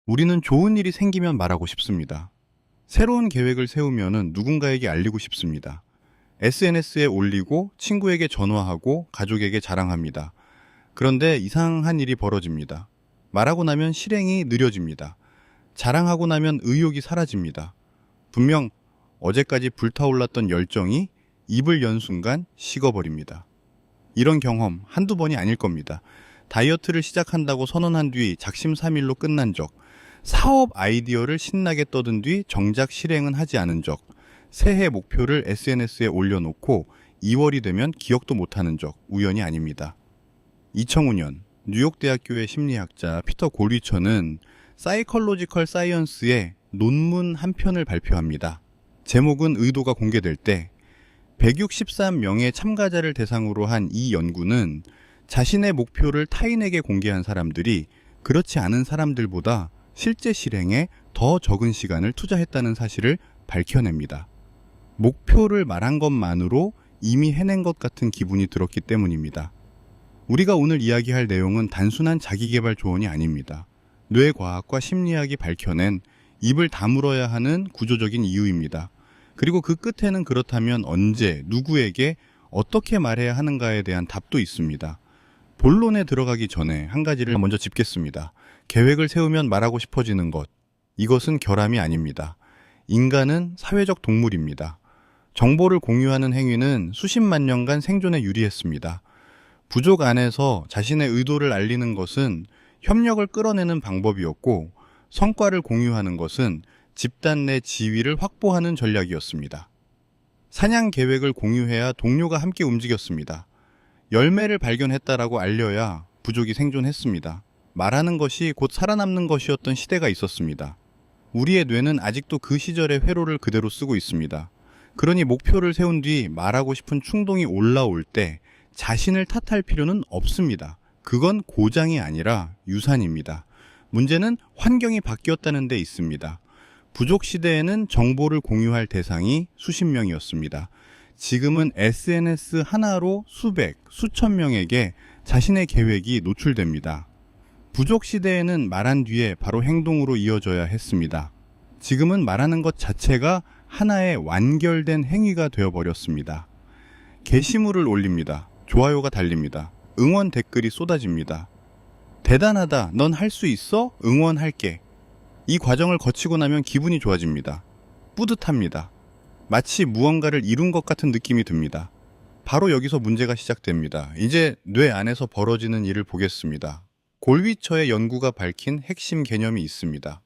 우리는 좋은 일이 생기면 말하고 싶습니다. 새로운 계획을 세우면 누군가에게 알리고 싶습니다. SNS에 올리고 친구에게 전화하고 가족에게 자랑합니다. 그런데 이상한 일이 벌어집니다. 말하고 나면 실행이 느려집니다. 자랑하고 나면 의욕이 사라집니다. 분명 어제까지 불타올랐던 열정이 입을 연 순간 식어버립니다. 이런 경험 한두 번이 아닐 겁니다. 다이어트를 시작한다고 선언한 뒤 작심삼일로 끝난 적, 사업 아이디어를 신나게 떠든 뒤 정작 실행은 하지 않은 적, 새해 목표를 SNS에 올려놓고 2월이 되면 기억도 못하는 적 우연이 아닙니다. 2005년 뉴욕대학교의 심리학자 피터 골리처는 사이컬로지컬 사이언스의 논문 한 편을 발표합니다. 제목은 의도가 공개될 때 163명의 참가자를 대상으로 한 이 연구는 자신의 목표를 타인에게 공개한 사람들이 그렇지 않은 사람들보다 실제 실행에 더 적은 시간을 투자했다는 사실을 밝혀냅니다. 목표를 말한 것만으로 이미 해낸 것 같은 기분이 들었기 때문입니다. 우리가 오늘 이야기할 내용은 단순한 자기계발 조언이 아닙니다. 뇌과학과 심리학이 밝혀낸 입을 다물어야 하는 구조적인 이유입니다. 그리고 그 끝에는 그렇다면 언제, 누구에게, 어떻게 말해야 하는가에 대한 답도 있습니다. 본론에 들어가기 전에 한 가지를 먼저 짚겠습니다. 계획을 세우면 말하고 싶어지는 것. 이것은 결함이 아닙니다. 인간은 사회적 동물입니다. 정보를 공유하는 행위는 수십만 년간 생존에 유리했습니다. 부족 안에서 자신의 의도를 알리는 것은 협력을 끌어내는 방법이었고, 성과를 공유하는 것은 집단 내 지위를 확보하는 전략이었습니다. 사냥 계획을 공유해야 동료가 함께 움직였습니다. 열매를 발견했다라고 알려야 부족이 생존했습니다. 말하는 것이 곧 살아남는 것이었던 시대가 있었습니다. 우리의 뇌는 아직도 그 시절의 회로를 그대로 쓰고 있습니다. 그러니 목표를 세운 뒤 말하고 싶은 충동이 올라올 때 자신을 탓할 필요는 없습니다. 그건 고장이 아니라 유산입니다. 문제는 환경이 바뀌었다는 데 있습니다. 부족 시대에는 정보를 공유할 대상이 수십 명이었습니다. 지금은 SNS 하나로 수백, 수천 명에게 자신의 계획이 노출됩니다. 부족 시대에는 말한 뒤에 바로 행동으로 이어져야 했습니다. 지금은 말하는 것 자체가 하나의 완결된 행위가 되어버렸습니다. 게시물을 올립니다. 좋아요가 달립니다. 응원 댓글이 쏟아집니다. 대단하다, 넌 할 수 있어? 응원할게. 이 과정을 거치고 나면 기분이 좋아집니다. 뿌듯합니다. 마치 무언가를 이룬 것 같은 느낌이 듭니다. 바로 여기서 문제가 시작됩니다. 이제 뇌 안에서 벌어지는 일을 보겠습니다. 골위처의 연구가 밝힌 핵심 개념이 있습니다.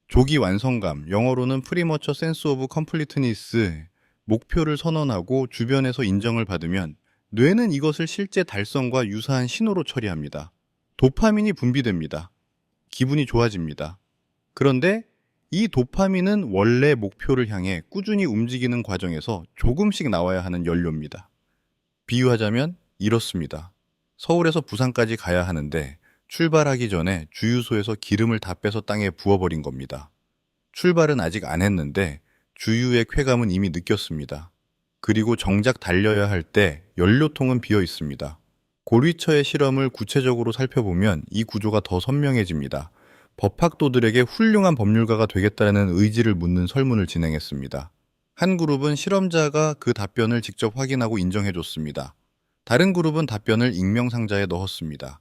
조기 완성감, 영어로는 프리머처 센스 오브 컴플리트니스, 목표를 선언하고 주변에서 인정을 받으면 뇌는 이것을 실제 달성과 유사한 신호로 처리합니다. 도파민이 분비됩니다. 기분이 좋아집니다. 그런데 이 도파민은 원래 목표를 향해 꾸준히 움직이는 과정에서 조금씩 나와야 하는 연료입니다. 비유하자면 이렇습니다. 서울에서 부산까지 가야 하는데 출발하기 전에 주유소에서 기름을 다 빼서 땅에 부어버린 겁니다. 출발은 아직 안 했는데 주유의 쾌감은 이미 느꼈습니다. 그리고 정작 달려야 할 때 연료통은 비어 있습니다. 골위처의 실험을 구체적으로 살펴보면 이 구조가 더 선명해집니다. 법학도들에게 훌륭한 법률가가 되겠다는 의지를 묻는 설문을 진행했습니다. 한 그룹은 실험자가 그 답변을 직접 확인하고 인정해줬습니다. 다른 그룹은 답변을 익명상자에 넣었습니다.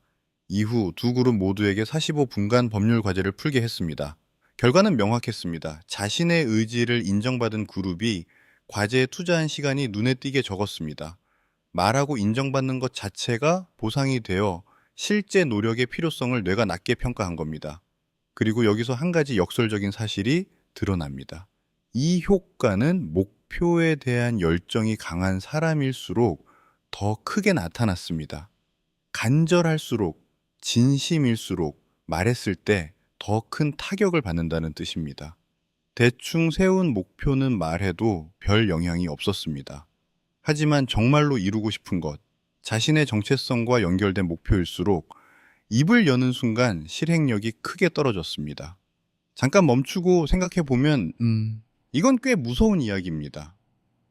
이후 두 그룹 모두에게 45분간 법률 과제를 풀게 했습니다. 결과는 명확했습니다. 자신의 의지를 인정받은 그룹이 과제에 투자한 시간이 눈에 띄게 적었습니다. 말하고 인정받는 것 자체가 보상이 되어 실제 노력의 필요성을 뇌가 낮게 평가한 겁니다. 그리고 여기서 한 가지 역설적인 사실이 드러납니다. 이 효과는 목표에 대한 열정이 강한 사람일수록 더 크게 나타났습니다. 간절할수록, 진심일수록 말했을 때 더 큰 타격을 받는다는 뜻입니다. 대충 세운 목표는 말해도 별 영향이 없었습니다. 하지만 정말로 이루고 싶은 것, 자신의 정체성과 연결된 목표일수록 입을 여는 순간 실행력이 크게 떨어졌습니다. 잠깐 멈추고 생각해보면 이건 꽤 무서운 이야기입니다.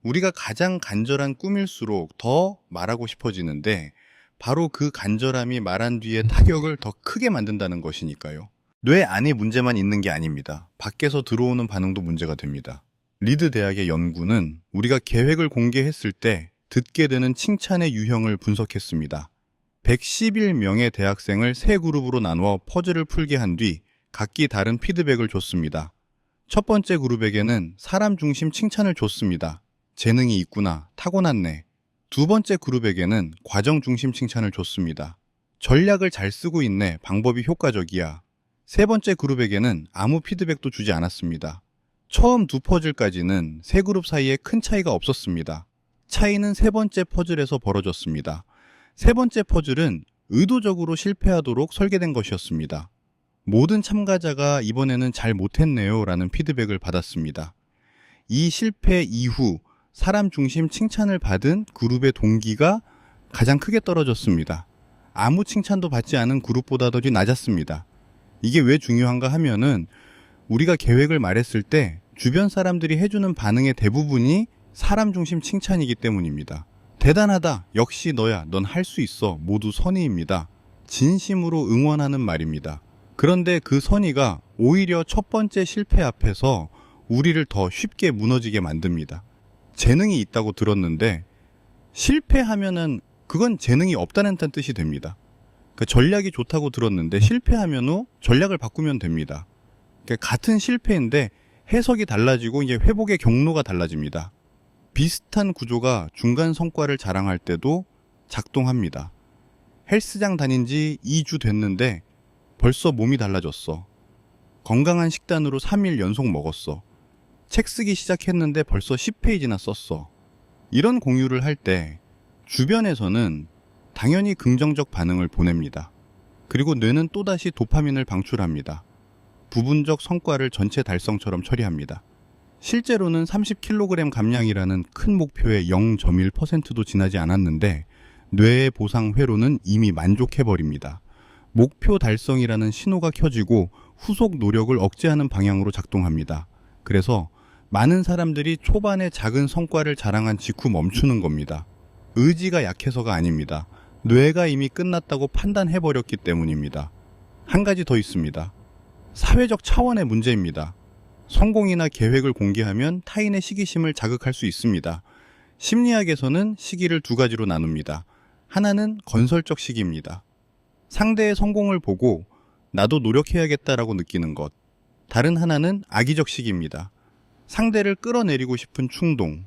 우리가 가장 간절한 꿈일수록 더 말하고 싶어지는데 바로 그 간절함이 말한 뒤에 타격을 더 크게 만든다는 것이니까요. 뇌 안에 문제만 있는 게 아닙니다. 밖에서 들어오는 반응도 문제가 됩니다. 리드 대학의 연구는 우리가 계획을 공개했을 때 듣게 되는 칭찬의 유형을 분석했습니다. 111명의 대학생을 세 그룹으로 나누어 퍼즐을 풀게 한 뒤 각기 다른 피드백을 줬습니다. 첫 번째 그룹에게는 사람 중심 칭찬을 줬습니다. 재능이 있구나, 타고났네. 두 번째 그룹에게는 과정 중심 칭찬을 줬습니다. 전략을 잘 쓰고 있네, 방법이 효과적이야. 세 번째 그룹에게는 아무 피드백도 주지 않았습니다. 처음 두 퍼즐까지는 세 그룹 사이에 큰 차이가 없었습니다. 차이는 세 번째 퍼즐에서 벌어졌습니다. 세 번째 퍼즐은 의도적으로 실패하도록 설계된 것이었습니다. 모든 참가자가 이번에는 잘 못했네요 라는 피드백을 받았습니다. 이 실패 이후 사람 중심 칭찬을 받은 그룹의 동기가 가장 크게 떨어졌습니다. 아무 칭찬도 받지 않은 그룹보다도 낮았습니다. 이게 왜 중요한가 하면은 우리가 계획을 말했을 때 주변 사람들이 해주는 반응의 대부분이 사람 중심 칭찬이기 때문입니다. 대단하다, 역시 너야, 넌 할 수 있어, 모두 선의입니다. 진심으로 응원하는 말입니다. 그런데 그 선의가 오히려 첫 번째 실패 앞에서 우리를 더 쉽게 무너지게 만듭니다. 재능이 있다고 들었는데 실패하면은 그건 재능이 없다는 뜻이 됩니다. 그 전략이 좋다고 들었는데 실패하면 후 전략을 바꾸면 됩니다. 같은 실패인데 해석이 달라지고 이제 회복의 경로가 달라집니다. 비슷한 구조가 중간 성과를 자랑할 때도 작동합니다. 헬스장 다닌 지 2주 됐는데 벌써 몸이 달라졌어. 건강한 식단으로 3일 연속 먹었어. 책 쓰기 시작했는데 벌써 10페이지나 썼어. 이런 공유를 할 때 주변에서는 당연히 긍정적 반응을 보냅니다. 그리고 뇌는 또다시 도파민을 방출합니다. 부분적 성과를 전체 달성처럼 처리합니다. 실제로는 30kg 감량이라는 큰 목표의 0.1%도 지나지 않았는데 뇌의 보상 회로는 이미 만족해버립니다. 목표 달성이라는 신호가 켜지고 후속 노력을 억제하는 방향으로 작동합니다. 그래서 많은 사람들이 초반에 작은 성과를 자랑한 직후 멈추는 겁니다. 의지가 약해서가 아닙니다. 뇌가 이미 끝났다고 판단해버렸기 때문입니다. 한 가지 더 있습니다. 사회적 차원의 문제입니다. 성공이나 계획을 공개하면 타인의 시기심을 자극할 수 있습니다. 심리학에서는 시기를 두 가지로 나눕니다. 하나는 건설적 시기입니다. 상대의 성공을 보고 나도 노력해야겠다라고 느끼는 것. 다른 하나는 악의적 시기입니다. 상대를 끌어내리고 싶은 충동.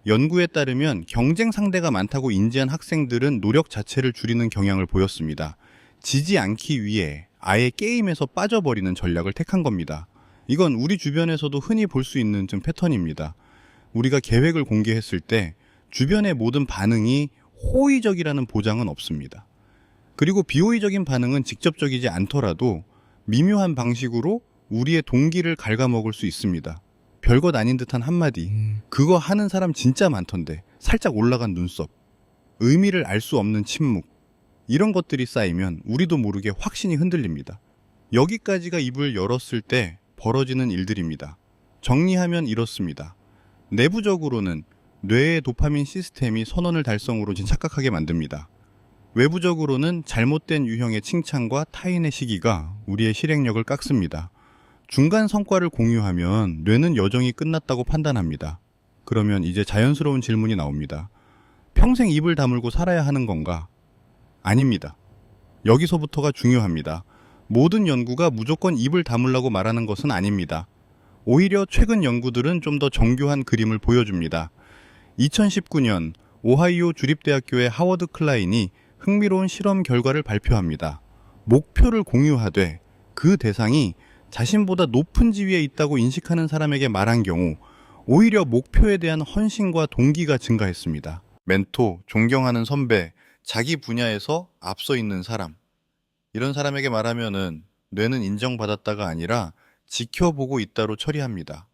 연구에 따르면 경쟁 상대가 많다고 인지한 학생들은 노력 자체를 줄이는 경향을 보였습니다. 지지 않기 위해 아예 게임에서 빠져버리는 전략을 택한 겁니다. 이건 우리 주변에서도 흔히 볼 수 있는 좀 패턴입니다. 우리가 계획을 공개했을 때 주변의 모든 반응이 호의적이라는 보장은 없습니다. 그리고 비호의적인 반응은 직접적이지 않더라도 미묘한 방식으로 우리의 동기를 갉아먹을 수 있습니다. 별것 아닌 듯한 한마디, 그거 하는 사람 진짜 많던데, 살짝 올라간 눈썹, 의미를 알 수 없는 침묵, 이런 것들이 쌓이면 우리도 모르게 확신이 흔들립니다. 여기까지가 입을 열었을 때 벌어지는 일들입니다. 정리하면 이렇습니다. 내부적으로는 뇌의 도파민 시스템이 선언을 달성으로 착각하게 만듭니다. 외부적으로는 잘못된 유형의 칭찬과 타인의 시기가 우리의 실행력을 깎습니다. 중간 성과를 공유하면 뇌는 여정이 끝났다고 판단합니다. 그러면 이제 자연스러운 질문이 나옵니다. 평생 입을 다물고 살아야 하는 건가? 아닙니다. 여기서부터가 중요합니다. 모든 연구가 무조건 입을 다물라고 말하는 것은 아닙니다. 오히려 최근 연구들은 좀 더 정교한 그림을 보여줍니다. 2019년 오하이오 주립대학교의 하워드 클라인이 흥미로운 실험 결과를 발표합니다. 목표를 공유하되 그 대상이 자신보다 높은 지위에 있다고 인식하는 사람에게 말한 경우 오히려 목표에 대한 헌신과 동기가 증가했습니다. 멘토, 존경하는 선배, 자기 분야에서 앞서 있는 사람, 이런 사람에게 말하면은 뇌는 인정받았다가 아니라 지켜보고 있다로 처리합니다.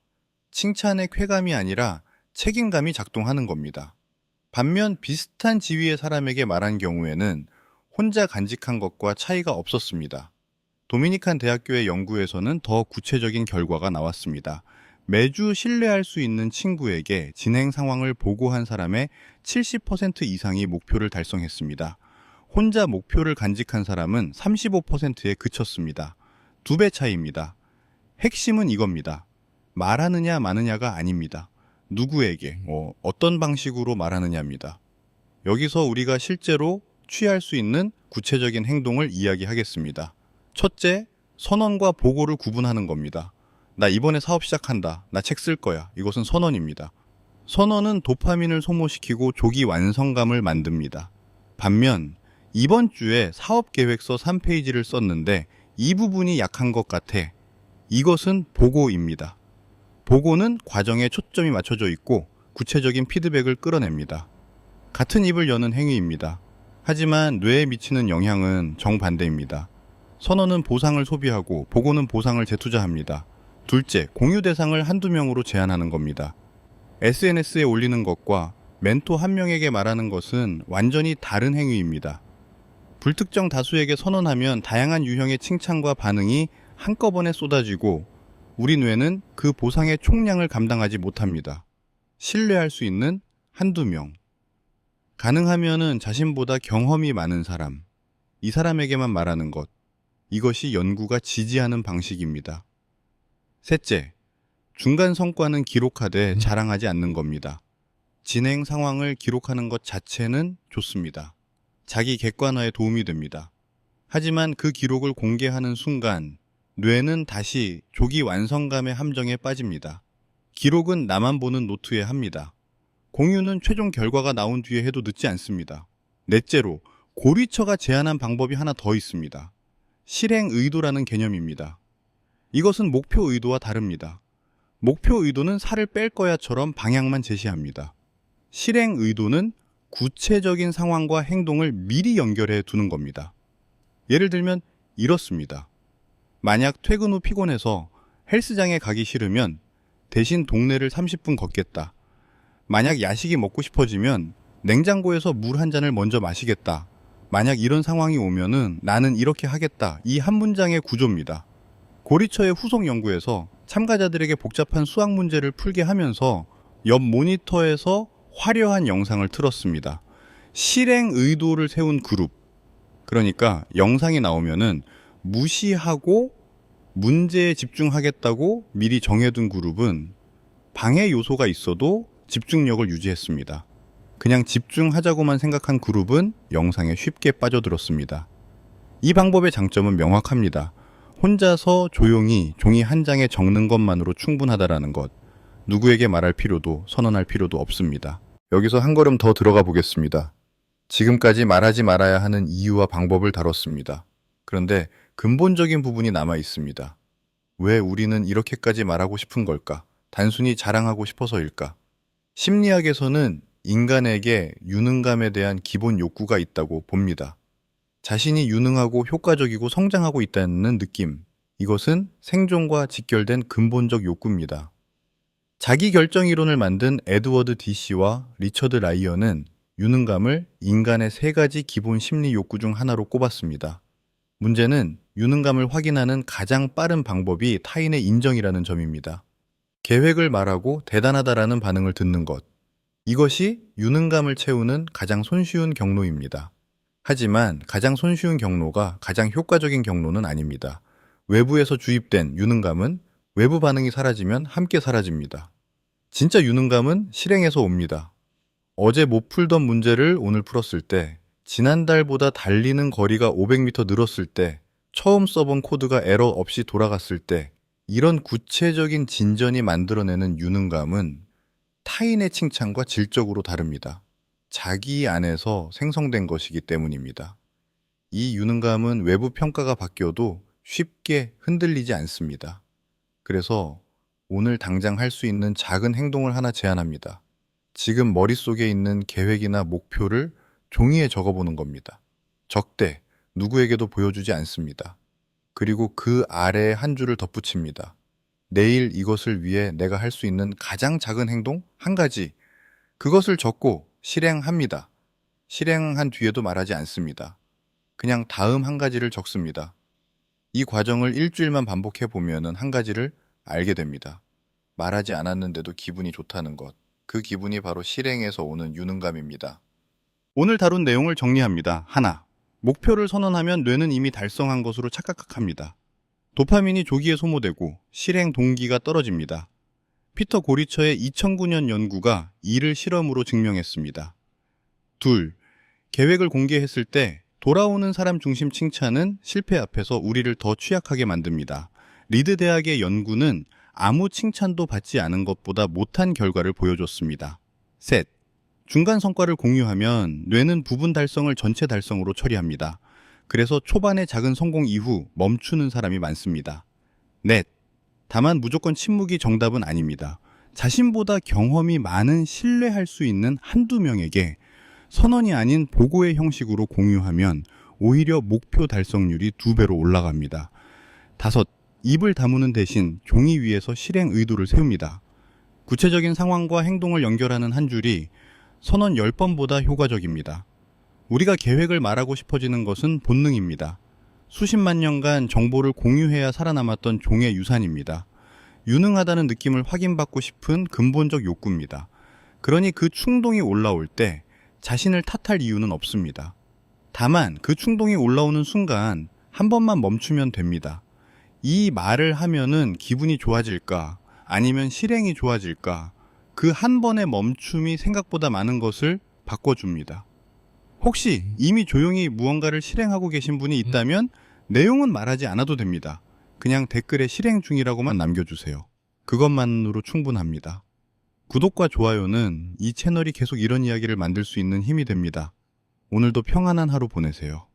칭찬의 쾌감이 아니라 책임감이 작동하는 겁니다. 반면 비슷한 지위의 사람에게 말한 경우에는 혼자 간직한 것과 차이가 없었습니다. 도미니칸 대학교의 연구에서는 더 구체적인 결과가 나왔습니다. 매주 신뢰할 수 있는 친구에게 진행 상황을 보고한 사람의 70% 이상이 목표를 달성했습니다. 혼자 목표를 간직한 사람은 35%에 그쳤습니다. 2배 차이입니다. 핵심은 이겁니다. 말하느냐 마느냐가 아닙니다. 누구에게, 어떤 방식으로 말하느냐입니다. 여기서 우리가 실제로 취할 수 있는 구체적인 행동을 이야기하겠습니다. 첫째, 선언과 보고를 구분하는 겁니다. 나 이번에 사업 시작한다. 나 책 쓸 거야. 이것은 선언입니다. 선언은 도파민을 소모시키고 조기 완성감을 만듭니다. 반면 이번 주에 사업 계획서 3페이지를 썼는데 이 부분이 약한 것 같아. 이것은 보고입니다. 보고는 과정에 초점이 맞춰져 있고 구체적인 피드백을 끌어냅니다. 같은 입을 여는 행위입니다. 하지만 뇌에 미치는 영향은 정반대입니다. 선언은 보상을 소비하고 보고는 보상을 재투자합니다. 둘째, 공유 대상을 한두 명으로 제한하는 겁니다. SNS에 올리는 것과 멘토 한 명에게 말하는 것은 완전히 다른 행위입니다. 불특정 다수에게 선언하면 다양한 유형의 칭찬과 반응이 한꺼번에 쏟아지고 우리 뇌는 그 보상의 총량을 감당하지 못합니다. 신뢰할 수 있는 한두 명. 가능하면은 자신보다 경험이 많은 사람. 이 사람에게만 말하는 것. 이것이 연구가 지지하는 방식입니다. 셋째, 중간 성과는 기록하되 자랑하지 않는 겁니다. 진행 상황을 기록하는 것 자체는 좋습니다. 자기 객관화에 도움이 됩니다. 하지만 그 기록을 공개하는 순간 뇌는 다시 조기 완성감의 함정에 빠집니다. 기록은 나만 보는 노트에 합니다. 공유는 최종 결과가 나온 뒤에 해도 늦지 않습니다. 넷째로, 고리처가 제안한 방법이 하나 더 있습니다. 실행 의도라는 개념입니다. 이것은 목표 의도와 다릅니다. 목표 의도는 살을 뺄 거야처럼 방향만 제시합니다. 실행 의도는 구체적인 상황과 행동을 미리 연결해 두는 겁니다. 예를 들면 이렇습니다. 만약 퇴근 후 피곤해서 헬스장에 가기 싫으면 대신 동네를 30분 걷겠다. 만약 야식이 먹고 싶어지면 냉장고에서 물 한 잔을 먼저 마시겠다. 만약 이런 상황이 오면은 나는 이렇게 하겠다. 이 한 문장의 구조입니다. 고리처의 후속 연구에서 참가자들에게 복잡한 수학 문제를 풀게 하면서 옆 모니터에서 화려한 영상을 틀었습니다. 실행 의도를 세운 그룹. 그러니까 영상이 나오면은 무시하고 문제에 집중하겠다고 미리 정해둔 그룹은 방해 요소가 있어도 집중력을 유지했습니다. 그냥 집중하자고만 생각한 그룹은 영상에 쉽게 빠져들었습니다. 이 방법의 장점은 명확합니다. 혼자서 조용히 종이 한 장에 적는 것만으로 충분하다라는 것. 누구에게 말할 필요도 선언할 필요도 없습니다. 여기서 한 걸음 더 들어가 보겠습니다. 지금까지 말하지 말아야 하는 이유와 방법을 다뤘습니다. 그런데 근본적인 부분이 남아 있습니다. 왜 우리는 이렇게까지 말하고 싶은 걸까? 단순히 자랑하고 싶어서일까? 심리학에서는 인간에게 유능감에 대한 기본 욕구가 있다고 봅니다. 자신이 유능하고 효과적이고 성장하고 있다는 느낌. 이것은 생존과 직결된 근본적 욕구입니다. 자기결정이론을 만든 에드워드 디시와 리처드 라이언은 유능감을 인간의 3가지 기본 심리 욕구 중 하나로 꼽았습니다. 문제는 유능감을 확인하는 가장 빠른 방법이 타인의 인정이라는 점입니다. 계획을 말하고 대단하다라는 반응을 듣는 것. 이것이 유능감을 채우는 가장 손쉬운 경로입니다. 하지만 가장 손쉬운 경로가 가장 효과적인 경로는 아닙니다. 외부에서 주입된 유능감은 외부 반응이 사라지면 함께 사라집니다. 진짜 유능감은 실행에서 옵니다. 어제 못 풀던 문제를 오늘 풀었을 때, 지난달보다 달리는 거리가 500m 늘었을 때, 처음 써본 코드가 에러 없이 돌아갔을 때, 이런 구체적인 진전이 만들어내는 유능감은 타인의 칭찬과 질적으로 다릅니다. 자기 안에서 생성된 것이기 때문입니다. 이 유능감은 외부 평가가 바뀌어도 쉽게 흔들리지 않습니다. 그래서 오늘 당장 할 수 있는 작은 행동을 하나 제안합니다. 지금 머릿속에 있는 계획이나 목표를 종이에 적어보는 겁니다. 적되 누구에게도 보여주지 않습니다. 그리고 그 아래에 한 줄을 덧붙입니다. 내일 이것을 위해 내가 할 수 있는 가장 작은 행동 한 가지. 그것을 적고 실행합니다. 실행한 뒤에도 말하지 않습니다. 그냥 다음 한 가지를 적습니다. 이 과정을 일주일만 반복해 보면은 한 가지를 알게 됩니다. 말하지 않았는데도 기분이 좋다는 것. 그 기분이 바로 실행에서 오는 유능감입니다. 오늘 다룬 내용을 정리합니다. 하나, 목표를 선언하면 뇌는 이미 달성한 것으로 착각합니다. 도파민이 조기에 소모되고 실행 동기가 떨어집니다. 피터 고리처의 2009년 연구가 이를 실험으로 증명했습니다. 둘, 계획을 공개했을 때 돌아오는 사람 중심 칭찬은 실패 앞에서 우리를 더 취약하게 만듭니다. 리드 대학의 연구는 아무 칭찬도 받지 않은 것보다 못한 결과를 보여줬습니다. 셋, 중간 성과를 공유하면 뇌는 부분 달성을 전체 달성으로 처리합니다. 그래서 초반의 작은 성공 이후 멈추는 사람이 많습니다. 넷, 다만 무조건 침묵이 정답은 아닙니다. 자신보다 경험이 많은 신뢰할 수 있는 한두 명에게 선언이 아닌 보고의 형식으로 공유하면 오히려 목표 달성률이 2배로 올라갑니다. 다섯, 입을 다무는 대신 종이 위에서 실행 의도를 세웁니다. 구체적인 상황과 행동을 연결하는 한 줄이 선언 10번보다 효과적입니다. 우리가 계획을 말하고 싶어지는 것은 본능입니다. 수십만 년간 정보를 공유해야 살아남았던 종의 유산입니다. 유능하다는 느낌을 확인받고 싶은 근본적 욕구입니다. 그러니 그 충동이 올라올 때 자신을 탓할 이유는 없습니다. 다만 그 충동이 올라오는 순간 한 번만 멈추면 됩니다. 이 말을 하면은 기분이 좋아질까? 아니면 실행이 좋아질까? 그 한 번의 멈춤이 생각보다 많은 것을 바꿔줍니다. 혹시 이미 조용히 무언가를 실행하고 계신 분이 있다면 내용은 말하지 않아도 됩니다. 그냥 댓글에 실행 중이라고만 남겨주세요. 그것만으로 충분합니다. 구독과 좋아요는 이 채널이 계속 이런 이야기를 만들 수 있는 힘이 됩니다. 오늘도 평안한 하루 보내세요.